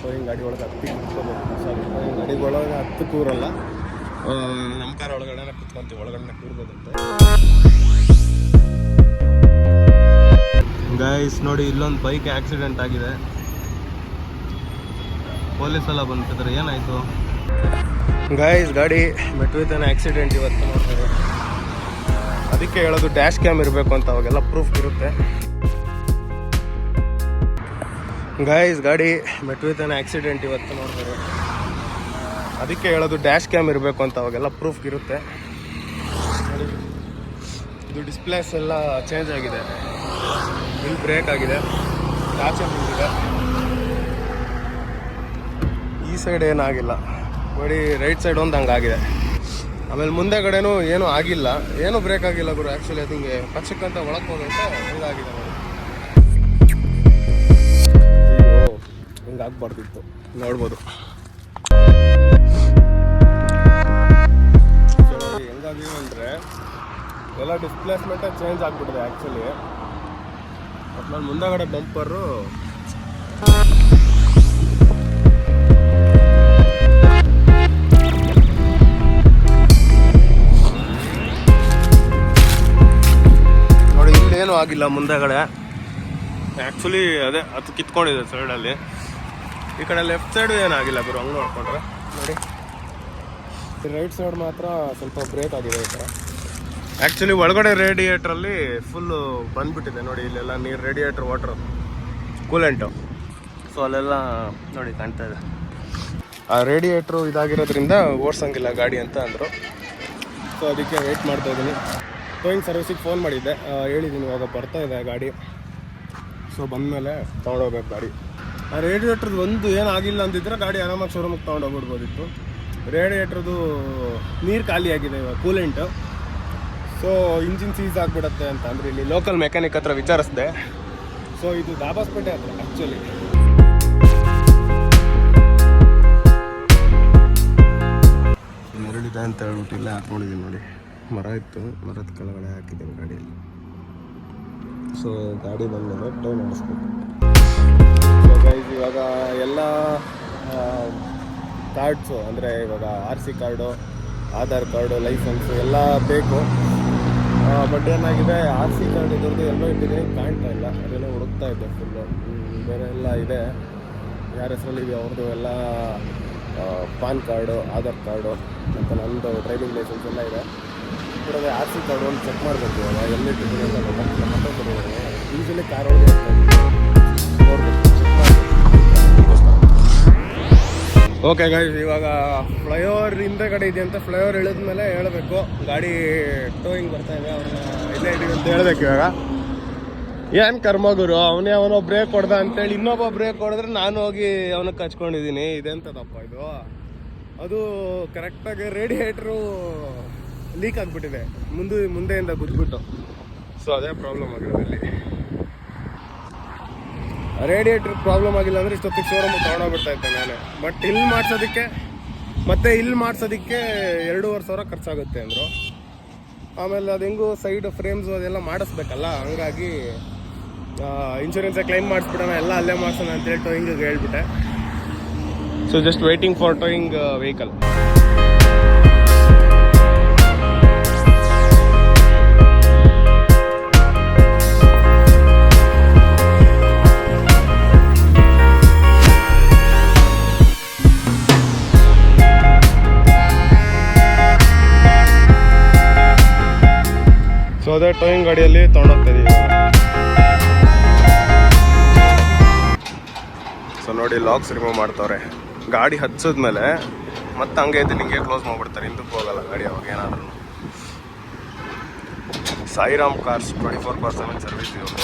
Towing ಗಾಡಿ ಒಳಗೆ ಹತ್ತಿ ಕುತ್ಕೋಬೇಕು. ಸಾರಿ, ಟೋಯಿಂಗ್ ಗಾಡಿ ಒಳಗೆ ಹತ್ತು ಕೂರಲ್ಲ, ನಮ್ಮ ಕಾರ್ ಒಳಗಡೆ ಕುತ್ಕೊಂತೀವಿ, ಒಳಗಡೆ ಕೂರ್ಬೋದಂತೆ. ಗೈಸ್ ನೋಡಿ, ಇಲ್ಲೊಂದು ಬೈಕ್ ಆಕ್ಸಿಡೆಂಟ್ ಆಗಿದೆ. ಪೊಲೀಸ್ ಎಲ್ಲ ಬಂದ್ಬಿಟ್ಟಿದ್ದಾರೆ. ಏನಾಯಿತು ಗೈಸ್? ಗಾಡಿ ಮೆಟ್ ವಿತ್ ಆನ್ ಆಕ್ಸಿಡೆಂಟ್ ಇವತ್ತು ನೋಡ್ತಾರೆ. ಅದಕ್ಕೆ ಹೇಳೋದು ಡ್ಯಾಶ್ ಕ್ಯಾಮ್ ಇರಬೇಕು ಅಂತ, ಅವಾಗೆಲ್ಲ ಪ್ರೂಫ್ ಇರುತ್ತೆ. ಗೈಸ್ ಗಾಡಿ ಮೆಟ್ ವಿತ್ ಆನ್ ಆಕ್ಸಿಡೆಂಟ್ ಇವತ್ತು ನೋಡ್ತಾರೆ. ಅದಕ್ಕೆ ಹೇಳೋದು ಡ್ಯಾಶ್ ಕ್ಯಾಮ್ ಇರಬೇಕು ಅಂತ, ಅವಾಗೆಲ್ಲ ಪ್ರೂಫ್ ಇರುತ್ತೆ. ಇದು ಡಿಸ್ಪ್ಲೇಸ್ ಎಲ್ಲ ಚೇಂಜ್ ಆಗಿದೆ, ವಿಲ್ ಬ್ರೇಕ್ ಆಗಿದೆ, ಆಚೆ ಬಂದಿದೆ. ಈ ಸೈಡ್ ಏನಾಗಿಲ್ಲ ನೋಡಿ, ರೈಟ್ ಸೈಡ್ ಒಂದು ಹಂಗಾಗಿದೆ. ಆಮೇಲೆ ಮುಂದೆ ಕಡೆನೂ ಏನೂ ಆಗಿಲ್ಲ, ಏನೂ ಬ್ರೇಕ್ ಆಗಿಲ್ಲ ಗುರು. ಆ್ಯಕ್ಚುಲಿ ಅದು ಹಿಂಗೆ ಪಚ್ಚಕ್ಕಂತ ಒಳಗೆ ಹೋಗುತ್ತೆ, ಇದಾಗಿದೆ ನೋಡಿ. ಅಯ್ಯೋ, ಹಿಂಗೆ ಆಗ್ಬಾರ್ದಿತ್ತು, ನೋಡ್ಬೋದು. ಹೆಂಗಾಗಿವೆ ಅಂದರೆ ಎಲ್ಲ ಡಿಸ್ಪ್ಲೇಸ್ಮೆಂಟೇ ಚೇಂಜ್ ಆಗಿಬಿಟ್ಟಿದೆ ಆ್ಯಕ್ಚುಲಿ. ಒಟ್ನಲ್ಲಿ ಮುಂದೆಗಡೆ ಬಂಪರು ಏನೂ ಆಗಿಲ್ಲ ಮುಂದೆಗಡೆ. ಆ್ಯಕ್ಚುಲಿ ಅದೇ ಅದು ಕಿತ್ಕೊಂಡಿದೆ ಸೈಡಲ್ಲಿ. ಈ ಕಡೆ ಲೆಫ್ಟ್ ಸೈಡು ಏನಾಗಿಲ್ಲ ಗುರು, ಹಂಗೆ ನೋಡ್ಕೊಂಡ್ರೆ ನೋಡಿ. ರೈಟ್ ಸೈಡ್ ಮಾತ್ರ ಸ್ವಲ್ಪ ಬ್ರೇಕ್ ಆಗಿದೆ ಈ ಥರ. ಆ್ಯಕ್ಚುಲಿ ಒಳಗಡೆ ರೇಡಿಯೇಟ್ರಲ್ಲಿ ಫುಲ್ಲು ಬಂದ್ಬಿಟ್ಟಿದೆ ನೋಡಿ. ಇಲ್ಲೆಲ್ಲ ನೀರು, ರೇಡಿಯೇಟ್ರ್ ವಾಟ್ರು, ಕೂಲೆಂಟು. ಸೊ ಅಲ್ಲೆಲ್ಲ ನೋಡಿ ಕಾಣ್ತಾ ಇದೆ. ಆ ರೇಡಿಯೇಟ್ರು ಇದಾಗಿರೋದ್ರಿಂದ ಓಡಿಸಂಗಿಲ್ಲ ಗಾಡಿ ಅಂತ ಅಂದರು. ಸೊ ಅದಕ್ಕೆ ವೆಯ್ಟ್ ಮಾಡ್ತಾ ಇದ್ದೀನಿ. ಟೋಯಿಂಗ್ ಸರ್ವಿಸಿಗೆ ಫೋನ್ ಮಾಡಿದ್ದೆ, ಹೇಳಿದ್ದೀನಿ ಇವಾಗ ಬರ್ತಾ ಇದೆ ಗಾಡಿ. ಸೊ ಬಂದಮೇಲೆ ತೊಗೊಂಡೋಗ್ಬೇಕು ಗಾಡಿ. ಆ ರೇಡಿಯೇಟ್ರದ್ದು ಒಂದು ಏನಾಗಿಲ್ಲ ಅಂತಿದ್ರೆ ಗಾಡಿ ಆರಾಮಾಗಿ ಶೋರೂಮಿಗೆ ತೊಗೊಂಡೋಗ್ಬಿಡ್ಬೋದಿತ್ತು. ರೇಡಿಯೇಟ್ರದ್ದು ನೀರು ಖಾಲಿ ಆಗಿದೆ ಇವಾಗ, ಕೂಲೆಂಟು. ಸೊ ಇಂಜಿನ್ ಸೀಸ್ ಆಗಿಬಿಡುತ್ತೆ ಅಂತ ಅಂದರೆ ಇಲ್ಲಿ ಲೋಕಲ್ ಮೆಕ್ಯಾನಿಕ್ ಹತ್ರ ವಿಚಾರಿಸಿದೆ. ಸೊ ಇದು ದಾಬಾಸ್ಪೇಟೆ ಹತ್ರ ಆ್ಯಕ್ಚುಲಿ. ಮರಳಿದೆ ಅಂತ ಹೇಳ್ಬಿಟ್ಟು ಇಲ್ಲೇ ಹಾಕ್ಕೊಂಡಿದ್ದೀನಿ ನೋಡಿ. ಮರ ಇತ್ತು, ಮರದ ಕೆಳಗಡೆ ಹಾಕಿದ್ದೀನಿ ಗಾಡಿಯಲ್ಲಿ. ಸೊ ಗಾಡಿ ಬಂದಮೇಲೆ ಟೋ ಮಾಡಿಸ್ಬೇಕು. ಸೊ ಗೈಸ್ ಇವಾಗ ಎಲ್ಲ ಕಾರ್ಡ್ಸು ಅಂದರೆ ಇವಾಗ RC card, Aadhaar card, licence ಎಲ್ಲ ಬೇಕು. ಬಟ್ ಏನಾಗಿದೆ, RC ಕಾರ್ಡ್ ಇದ್ರದ್ದು ಎಲ್ಲೋ ಇಟ್ಟಿದ್ದೀನಿ, ಕಾಣ್ತಾ ಇಲ್ಲ. ಅದೆಲ್ಲ ಹುಡುಕ್ತಾ ಇದ್ದೆ ಫುಲ್ಲು. ಬೇರೆ ಎಲ್ಲ ಇದೆ, ಯಾರ ಹೆಸರಲ್ಲಿ ಅವ್ರದ್ದು ಎಲ್ಲ ಪಾನ್ ಕಾರ್ಡು, ಆಧಾರ್ ಕಾರ್ಡು ಮತ್ತು ನಮ್ಮದು ಡ್ರೈವಿಂಗ್ ಲೈಸೆನ್ಸ್ ಎಲ್ಲ ಇದೆ. ಕೂಡ RC ಕಾರ್ಡು ಒಂದು ಚೆಕ್ ಮಾಡಬೇಕು. ಇವಾಗ ಎಲ್ಲಿಟ್ಟಿದ್ದೀನಿ ಅಂತ ಗೊತ್ತಾಗ್ತಿಲ್ಲ. ಮತ್ತೆ ಬರೋದು ಯೂಶಲಿ ಕಾರ್ ಒಳಗೆ ನೋಡ್ಬೇಕು, ಚೆಕ್ ಮಾಡಬೇಕು. ಓಕೆ ಗೈಸ್, ಇವಾಗ ಫ್ಲೈಓವರ್ ಹಿಂದೆಗಡೆ ಇದೆ ಅಂತ ಫ್ಲೈಓವರ್ ಇಳಿದ್ಮೇಲೆ ಹೇಳಬೇಕು. ಗಾಡಿ ಟೋಯಿಂಗ್ ಬರ್ತಾ ಇದೆ, ಅವ್ರನ್ನ ಇಲ್ಲೇ ಇದ್ದೀವಿ ಅಂತ ಹೇಳ್ಬೇಕು. ಇವಾಗ ಏನು ಕರ್ಮ ಗುರು, ಅವನೋ ಬ್ರೇಕ್ ಹೊಡೆದ ಅಂತೇಳಿ ಇನ್ನೊಬ್ಬ ಬ್ರೇಕ್ ಹೊಡೆದ್ರೆ ನಾನು ಹೋಗಿ ಅವನಿಗೆ ಕಚ್ಕೊಂಡಿದ್ದೀನಿ. ಇದೆಂತದಪ್ಪ ಇದು? ಅದು ಕರೆಕ್ಟಾಗಿ ರೇಡಿಯೇಟ್ರು ಲೀಕ್ ಆಗಿಬಿಟ್ಟಿದೆ ಮುಂದೆಯಿಂದ ಗುದ್ಬಿಟ್ಟು. ಸೊ ಅದೇ ಪ್ರಾಬ್ಲಮ್ ಆಗಿರೋದು ಇಲ್ಲಿ. ರೇಡಿಯೇಟ್ರ್ ಪ್ರಾಬ್ಲಮ್ ಆಗಿಲ್ಲ ಅಂದರೆ ಇಷ್ಟೊತ್ತಿಗೆ ಶೋರೂಮಿಗೆ ತೊಗೊಂಡೋಗ್ಬಿಡ್ತಾ ಇದ್ದೆ ನಾನು. ಬಟ್ ಇಲ್ಲಿ ಮಾಡಿಸೋದಕ್ಕೆ 2,500 ಖರ್ಚಾಗುತ್ತೆ ಅಂದರು. ಆಮೇಲೆ ಅದು ಹೆಂಗೂ ಸೈಡ್ ಫ್ರೇಮ್ಸು ಅದೆಲ್ಲ ಮಾಡಿಸ್ಬೇಕಲ್ಲ, ಹಂಗಾಗಿ ಇನ್ಶೂರೆನ್ಸೇ ಕ್ಲೈಮ್ ಮಾಡಿಸ್ಬಿಡೋಣ, ಎಲ್ಲ ಅಲ್ಲೇ ಮಾಡಿಸೋಣ ಅಂತೇಳಿ ಟೋಯಿಂಗಿಗೆ ಹೇಳ್ಬಿಟ್ಟೆ. So just waiting for towing vehicle. So ಅದೇ ಟೋಯಿಂಗ್ ಗಾಡಿಯಲ್ಲಿ ತೊಗೊಂಡೋಗ್ತಾ ಇದೀವಿ. ಸೊ ನೋಡಿ, ಲಾಕ್ಸ್ ರಿಮೂವ್ ಮಾಡ್ತವ್ರೆ. ಗಾಡಿ ಹಚ್ಚಿದ್ಮೇಲೆ ಮತ್ತೆ ಹಂಗೆ ಇದ್ದು ಹಿಂಗೆ ಕ್ಲೋಸ್ ಮಾಡಿಬಿಡ್ತಾರೆ, ಹಿಂದಕ್ಕೆ ಹೋಗಲ್ಲ ಗಾಡಿ ಅವಾಗ ಏನಾದ್ರೂ. ಸಾಯಿರಾಮ್ ಕಾರ್ಸ್ 24/7 ಸರ್ವಿಸ್ ಇವರು.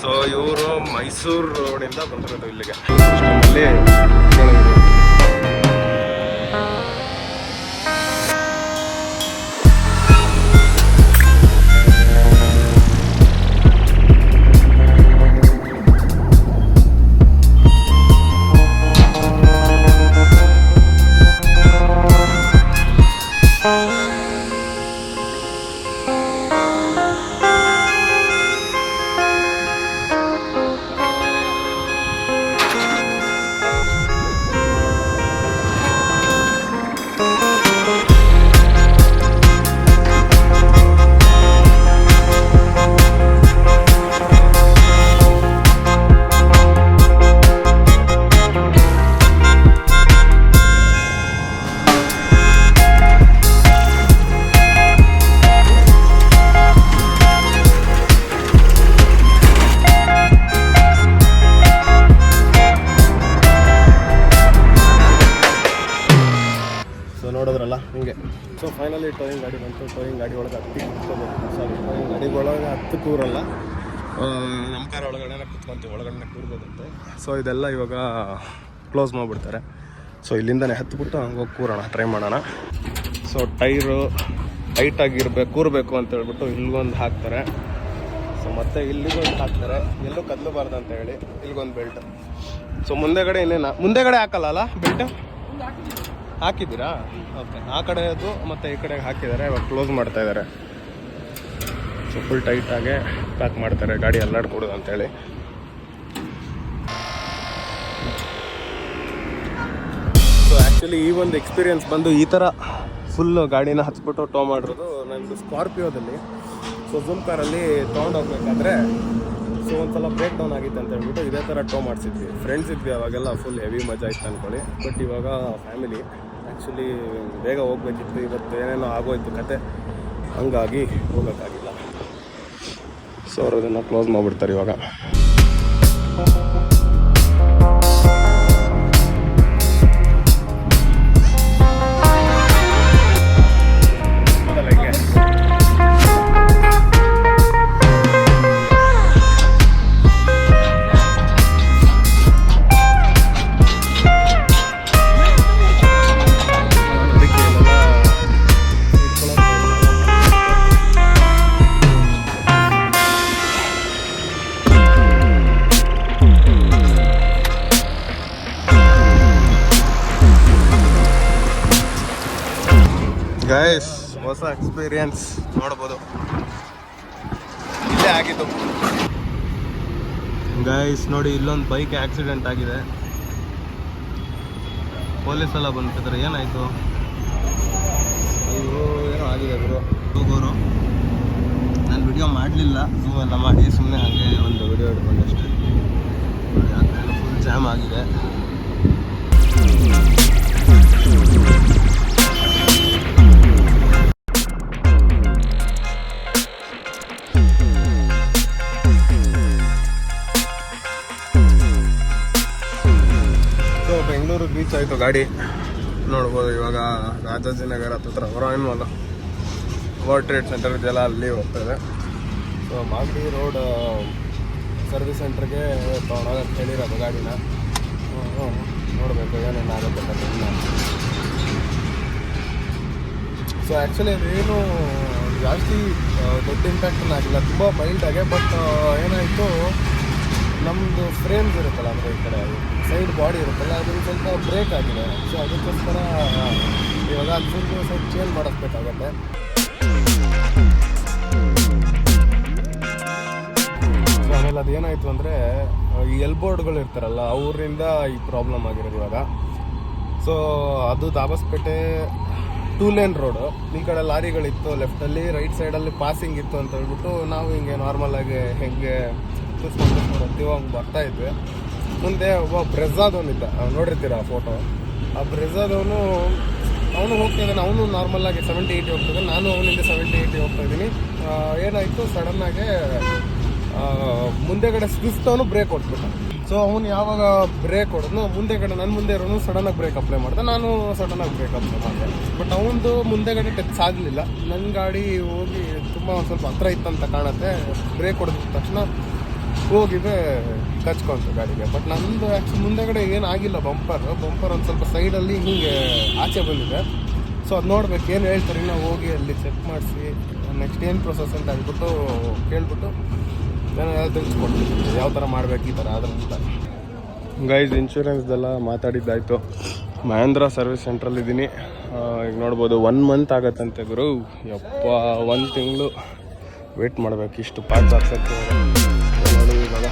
ಸೊ ಇವರು ಮೈಸೂರು ರೋಡಿಂದ ಬಂದಿರೋದು ಇಲ್ಲಿಗೆ. ಫೈನಲಿ ಟೋಯಿಂಗ್ ಗಾಡಿ ಬಂತು. ಟೋಯಿಂಗ್ ಗಾಡಿ ಒಳಗೆ ಟೋಯಿಂಗ್ ಗಾಡಿ ಒಳಗೆ ಹತ್ತು ಕೂರಲ್ಲ, ನಮ್ಮ ಕಾರ್ ಒಳಗಡೆ ಕುತ್ಕೊಂತೀವಿ, ಒಳಗಡೆ ಕೂರ್ಬೋದಂತೆ. ಸೊ ಇದೆಲ್ಲ ಇವಾಗ ಕ್ಲೋಸ್ ಮಾಡಿಬಿಡ್ತಾರೆ. ಸೊ ಇಲ್ಲಿಂದನೇ ಹತ್ಬಿಟ್ಟು ಹಂಗೆ ಹೋಗಿ ಕೂರೋಣ, ಟ್ರೈ ಮಾಡೋಣ. ಸೊ ಟೈರು ಟೈಟಾಗಿರ್ಬೇಕು, ಕೂರಬೇಕು ಅಂತ ಹೇಳ್ಬಿಟ್ಟು ಇಲ್ಲಿಗೊಂದು ಹಾಕ್ತಾರೆ. ಸೊ ಮತ್ತೆ ಇಲ್ಲಿಗೊಂದು ಹಾಕ್ತಾರೆ, ಎಲ್ಲೂ ಕದಲಬಾರ್ದು ಅಂತ ಹೇಳಿ ಇಲ್ಲಿಗೊಂದು ಬೆಲ್ಟ್. ಸೊ ಮುಂದೆಗಡೆ ಮುಂದೆಗಡೆ ಹಾಕಲ್ಲ ಬೆಲ್ಟ್ ಹಾಕಿದ್ದೀರಾ? ಓಕೆ, ಆ ಕಡೆದು ಮತ್ತು ಈ ಕಡೆಗೆ ಹಾಕಿದ್ದಾರೆ. ಇವಾಗ ಕ್ಲೋಸ್ ಮಾಡ್ತಾ ಇದ್ದಾರೆ. ಸೊ ಫುಲ್ ಟೈಟಾಗೆ ಪ್ಯಾಕ್ ಮಾಡ್ತಾರೆ, ಗಾಡಿ ಅಲ್ಲಾಡ್ಕೊಡೋದು ಅಂತೇಳಿ. ಸೊ ಆ್ಯಕ್ಚುಲಿ ಈ ಒಂದು ಎಕ್ಸ್ಪೀರಿಯನ್ಸ್ ಬಂದು ಈ ಥರ ಫುಲ್ಲು ಗಾಡಿನ ಹಚ್ಬಿಟ್ಟು ಟೋ ಮಾಡಿರೋದು ನಮ್ಮದು ಸ್ಕಾರ್ಪಿಯೋದಲ್ಲಿ. ಸೊ ಝೂಮ್ ಕಾರಲ್ಲಿ ತೊಗೊಂಡೋಗ್ಬೇಕಾದ್ರೆ ಸೊ ಒಂದ್ಸಲ ಬ್ರೇಕ್ ಡೌನ್ ಆಗಿತ್ತು ಅಂತ ಹೇಳ್ಬಿಟ್ಟು ಇದೇ ಥರ ಟೋ ಮಾಡಿಸಿದ್ವಿ. ಫ್ರೆಂಡ್ಸ್ ಇದ್ವಿ ಅವಾಗೆಲ್ಲ, ಫುಲ್ ಹೆವಿ ಮಜಾ ಇತ್ತು ಅಂದ್ಕೊಳ್ಳಿ. ಬಟ್ ಇವಾಗ ಫ್ಯಾಮಿಲಿ ಆ್ಯಕ್ಚುಲಿ ಬೇಗ ಹೋಗ್ಬೇಕಿತ್ತು, ಇವತ್ತು ಏನೇನೋ ಆಗೋಯ್ತು ಕತೆ, ಹಂಗಾಗಿ ಹೋಗೋಕ್ಕಾಗಿಲ್ಲ. ಸೊ ಅವ್ರು ಅದನ್ನು ಕ್ಲೋಸ್ ಮಾಡಿಬಿಡ್ತಾರೆ ಇವಾಗ. ಗೈಸ್ ಹೊಸ ಎಕ್ಸ್ಪೀರಿಯನ್ಸ್ ನೋಡ್ಬೋದು, ಇಲ್ಲೇ ಆಗಿದ್ದು. ಗೈಸ್ ನೋಡಿ, ಇಲ್ಲೊಂದು ಬೈಕ್ ಆಕ್ಸಿಡೆಂಟ್ ಆಗಿದೆ. ಪೊಲೀಸ್ ಎಲ್ಲ ಬಂದ್ಬಿಟ್ಟಿದ್ದಾರೆ. ಏನಾಯಿತು? ಅಯ್ಯೋ ಏನೋ ಆಗಿದೆ ಗುರು. ಹೋಗೋರು ನಾನು ವಿಡಿಯೋ ಮಾಡಲಿಲ್ಲ, ಝೂಮ್ ಎಲ್ಲ ಮಾಡಿ ಸುಮ್ಮನೆ ಹಾಗೆ ಒಂದು ವಿಡಿಯೋ ಹಿಡ್ಕೊಂಡಷ್ಟೇ. ಫುಲ್ ಜಾಮ್ ಆಗಿದೆ. ಬೆಂಗಳೂರಿಗೆ ರೀಚ್ ಆಯಿತು ಗಾಡಿ. ನೋಡ್ಬೋದು ಇವಾಗ ರಾಜಾಜಿನಗರ ಹತ್ರ ಹೊರಾಯಿನ್ ಮಾಲ್, ವರ್ಲ್ಡ್ ಟ್ರೇಡ್ ಸೆಂಟರ್ ಇದೆಲ್ಲ ಅಲ್ಲಿ ಹೋಗ್ತಾಯಿದೆ. ಸೊ ಮಾಗಡಿ ರೋಡ್ ಸರ್ವಿಸ್ ಸೆಂಟ್ರಿಗೆ ತೊಗೊಂಡೋಗಕ್ಕೆ ಹೇಳಿರೋದು ಗಾಡಿನ. ನೋಡಬೇಕು ಏನೇನಾಗುತ್ತೆ ಅಂತ. ಸೊ ಆ್ಯಕ್ಚುಲಿ ಅದೇನು ಜಾಸ್ತಿ ದೊಡ್ಡ ಇಂಪ್ಯಾಕ್ಟನ್ನು ಆಗಿಲ್ಲ, ತುಂಬ ಮೈಲ್ಡಾಗೆ. ಬಟ್ ಏನಾಯಿತು, ನಮ್ಮದು ಫ್ರೇಮ್ಸ್ ಇರುತ್ತಲ್ಲ, ಅಂದರೆ ಈ ಕಡೆ ಸೈಡ್ ಬಾಡಿ ಇರುತ್ತಲ್ಲ, ಅದನ್ನು ಸ್ವಲ್ಪ ಬ್ರೇಕ್ ಆಗಿದೆ. ಸೊ ಅದಕ್ಕೋಸ್ಕರ ಇವಾಗ ಅದನ್ನು ಸ್ವಲ್ಪ ಚೇಂಜ್ ಮಾಡಿಸ್ಬೇಕಾಗತ್ತೆ. ಸೊ ಆಮೇಲೆ ಅದೇನಾಯಿತು ಅಂದರೆ ಈ ಎಲ್ಬೋರ್ಡ್ಗಳು ಇರ್ತಾರಲ್ಲ, ಅವರಿಂದ ಈ ಪ್ರಾಬ್ಲಮ್ ಆಗಿರೋದು ಇವಾಗ. ಸೊ ಅದು ದಾಬಸ್ಪೇಟೆ 2 ಲೇನ್ ರೋಡು. ಈ ಕಡೆ ಲಾರಿಗಳಿತ್ತು ಲೆಫ್ಟಲ್ಲಿ, ರೈಟ್ ಸೈಡಲ್ಲಿ ಪಾಸಿಂಗ್ ಇತ್ತು ಅಂತ ಹೇಳ್ಬಿಟ್ಟು ನಾವು ಹಿಂಗೆ ನಾರ್ಮಲಾಗಿ ಹೆಂಗೆ ಕೂತ್ಕೊಂಡು ಹೋಗ್ತೀವೋ ಹಂಗೆ ಬರ್ತಾಯಿದ್ವಿ. ಮುಂದೆ ಒಬ್ಬ ಬ್ರೆಝಾದವನಿದ್ದ, ನೋಡಿರ್ತೀರ ಆ ಫೋಟೋ. ಆ ಬ್ರೆಝಾದವನು ಅವನು ಹೋಗ್ತಾಯಿದ್ದಾನೆ, ಅವನು ನಾರ್ಮಲಾಗಿ 70-80 ಹೋಗ್ತಾಯಿದ್ದಾನೆ, ನಾನು ಅವನಿಂದ 70-80 ಹೋಗ್ತಾಯಿದ್ದೀನಿ. ಏನಾಯಿತು, ಸಡನ್ನಾಗೆ ಮುಂದೆಗಡೆ ಸ್ವಿಫ್ಟವನು ಬ್ರೇಕ್ ಹೊಡ್ಬಿಟ್ಟ. ಸೊ ಅವನು ಯಾವಾಗ ಬ್ರೇಕ್ ಹೊಡೆದ್ನು, ಮುಂದೆಗಡೆ ನನ್ನ ಮುಂದೆ ಇರೋನು ಸಡನ್ನಾಗಿ ಬ್ರೇಕ್ ಅಪ್ಲೈ ಮಾಡಿದೆ, ನಾನು ಸಡನ್ನಾಗಿ ಬ್ರೇಕ್ ಅಪ್ಲೈ ಮಾಡಿದೆ. ಬಟ್ ಅವನದು ಮುಂದೆಗಡೆ ಟಚ್ ಆಗಲಿಲ್ಲ. ನನ್ನ ಗಾಡಿ ಹೋಗಿ ತುಂಬ ಒಂದು ಸ್ವಲ್ಪ ಹತ್ರ ಇತ್ತಂತ ಕಾಣುತ್ತೆ. ಬ್ರೇಕ್ ಹೊಡೆದ ತಕ್ಷಣ ಹೋಗಿದೆ ಕಚ್ಕೊಂತು ಗಾಡಿಗೆ. ಬಟ್ ನಮ್ಮದು ಆ್ಯಕ್ಚುಲಿ ಮುಂದೆಗಡೆ ಏನಾಗಿಲ್ಲ, ಬಂಪರ್ ಒಂದು ಸ್ವಲ್ಪ ಸೈಡಲ್ಲಿ ಹೀಗೆ ಆಚೆ ಬಂದಿದೆ. ಸೊ ಅದು ನೋಡ್ಬೇಕು ಏನು ಹೇಳ್ತಾರೆ. ನಾವು ಹೋಗಿ ಅಲ್ಲಿ ಚೆಕ್ ಮಾಡಿಸಿ ನೆಕ್ಸ್ಟ್ ಏನು ಪ್ರೊಸೆಸ್ ಅಂತ ಹೇಳ್ಬಿಟ್ಟು ಕೇಳ್ಬಿಟ್ಟು ನಾನು ತಿಳಿಸ್ಕೊಡ್ತೀನಿ ಯಾವ ಥರ ಮಾಡಬೇಕು ಈ ಥರ ಅದ್ರಂತ. ಗೈಸ್ ಇನ್ಶೂರೆನ್ಸ್ದೆಲ್ಲ ಮಾತಾಡಿದ್ದಾಯಿತು. ಮಹೇಂದ್ರ ಸರ್ವಿಸ್ ಸೆಂಟ್ರಲ್ಲಿದ್ದೀನಿ. ಈಗ ನೋಡ್ಬೋದು 1 ಮಂತ್ ಆಗತ್ತಂತೆ ಗುರು. ಯಪ್ಪ, 1 ತಿಂಗಳು ವೇಟ್ ಮಾಡಬೇಕು ಇಷ್ಟು ಪಾರ್ಟ್ಸ್ ಹಾಕ್ಸೋಕ್ಕೆ. ನೋಡಿ ಇವಾಗ